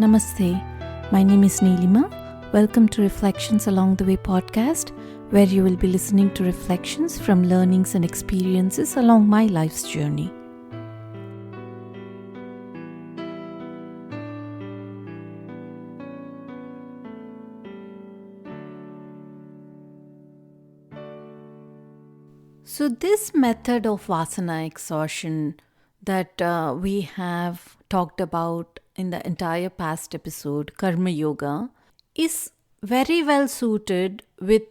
Namaste. My name is Neelima. Welcome to Reflections Along the Way podcast, where you will be listening to reflections from learnings and experiences along my life's journey. So this method of vasana exhaustion that we have talked about in the entire past episode, Karma Yoga, is very well suited with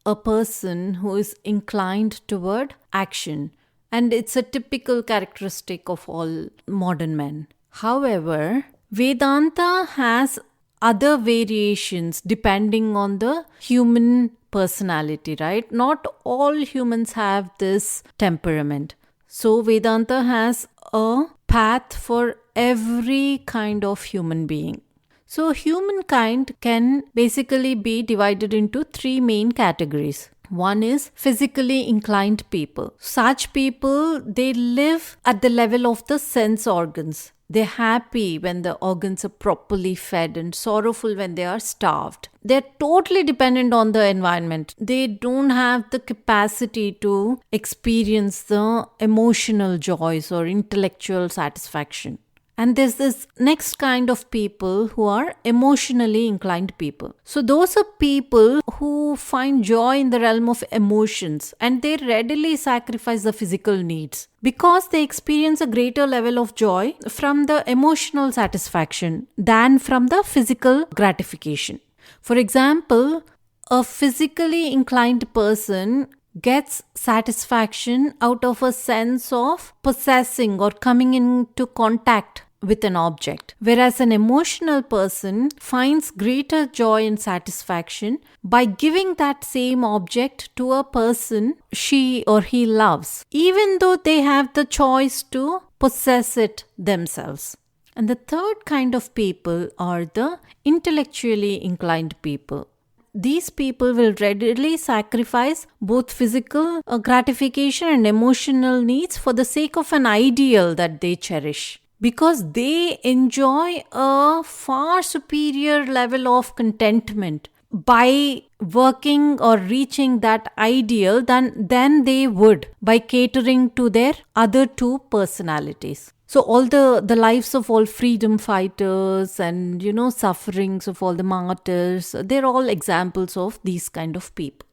a person who is inclined toward action, and it's a typical characteristic of all modern men. However, Vedanta has other variations depending on the human personality, right? Not all humans have this temperament. So Vedanta has a path for every kind of human being. So humankind can basically be divided into three main categories. One is physically inclined people. Such people, they live at the level of the sense organs. They're happy when the organs are properly fed and sorrowful when they are starved. They're totally dependent on the environment. They don't have the capacity to experience the emotional joys or intellectual satisfaction. And there's this next kind of people who are emotionally inclined people. So those are people who find joy in the realm of emotions, and they readily sacrifice the physical needs because they experience a greater level of joy from the emotional satisfaction than from the physical gratification. For example, a physically inclined person gets satisfaction out of a sense of possessing or coming into contact with an object, whereas an emotional person finds greater joy and satisfaction by giving that same object to a person she or he loves, even though they have the choice to possess it themselves. And the third kind of people are the intellectually inclined people. These people will readily sacrifice both physical gratification and emotional needs for the sake of an ideal that they cherish, because they enjoy a far superior level of contentment by working or reaching that ideal than they would by catering to their other two personalities. So all the lives of all freedom fighters and, sufferings of all the martyrs, they're all examples of these kind of people.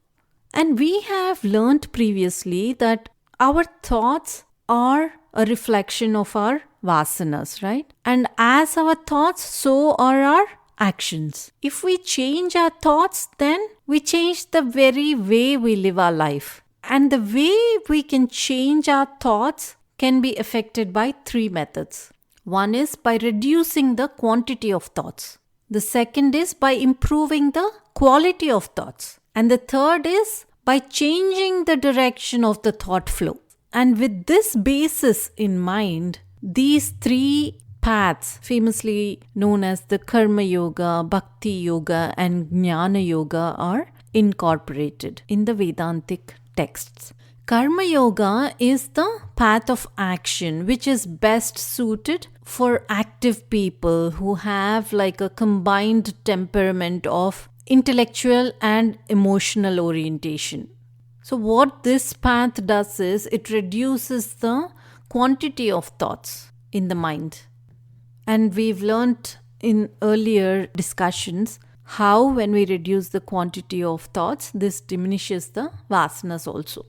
And we have learned previously that our thoughts are a reflection of our vasanas, right? And as our thoughts, so are our actions. If we change our thoughts, then we change the very way we live our life. And the way we can change our thoughts can be affected by three methods. One is by reducing the quantity of thoughts. The second is by improving the quality of thoughts. And the third is by changing the direction of the thought flow. And with this basis in mind, these three paths, famously known as the Karma Yoga, Bhakti Yoga, and Jnana Yoga, are incorporated in the Vedantic texts. Karma Yoga is the path of action which is best suited for active people who have like a combined temperament of intellectual and emotional orientation. So what this path does is it reduces the quantity of thoughts in the mind. And we've learnt in earlier discussions how when we reduce the quantity of thoughts, this diminishes the vasanas also.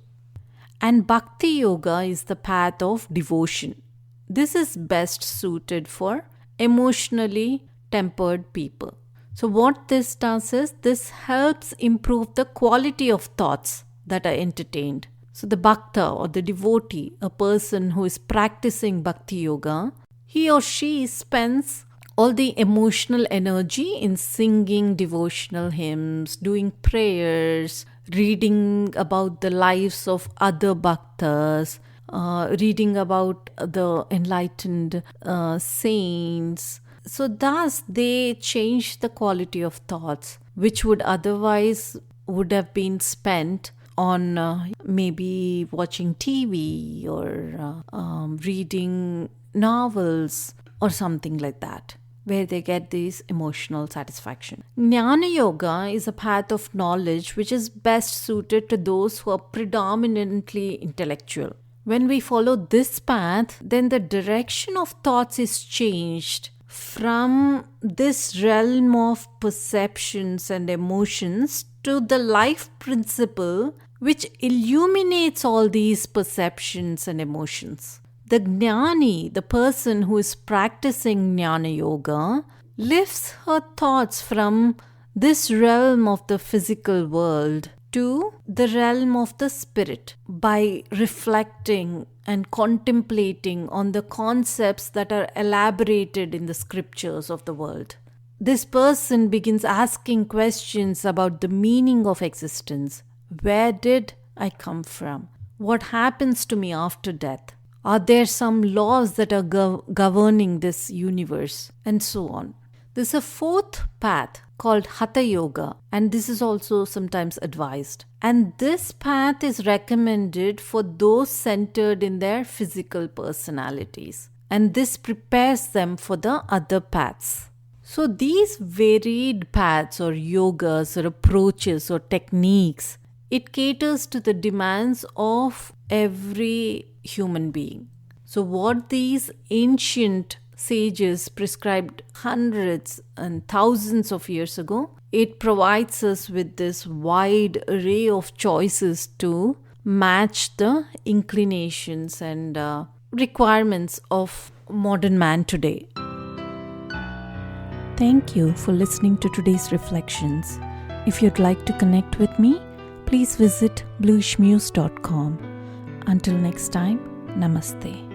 And Bhakti Yoga is the path of devotion. This is best suited for emotionally tempered people. So what this does is this helps improve the quality of thoughts that are entertained. So the bhakta or the devotee, a person who is practicing Bhakti Yoga, he or she spends all the emotional energy in singing devotional hymns, doing prayers, reading about the lives of other bhaktas, reading about the enlightened saints. So thus they change the quality of thoughts, which would otherwise would have been spent on maybe watching TV or reading novels or something like that. where they get this emotional satisfaction. Jnana Yoga is a path of knowledge which is best suited to those who are predominantly intellectual. When we follow this path, then the direction of thoughts is changed from this realm of perceptions and emotions to the life principle which illuminates all these perceptions and emotions. The Jnani, the person who is practicing Jnana Yoga, lifts her thoughts from this realm of the physical world to the realm of the spirit by reflecting and contemplating on the concepts that are elaborated in the scriptures of the world. This person begins asking questions about the meaning of existence. Where did I come from? What happens to me after death? Are there some laws that are governing this universe? And so on. There's a fourth path called Hatha Yoga, and this is also sometimes advised. And this path is recommended for those centered in their physical personalities. And this prepares them for the other paths. So these varied paths or yogas or approaches or techniques, it caters to the demands of every human being. So what these ancient sages prescribed hundreds and thousands of years ago, it provides us with this wide array of choices to match the inclinations and requirements of modern man today. Thank you for listening to today's reflections. If you'd like to connect with me, please visit bluishmuse.com. Until next time, Namaste.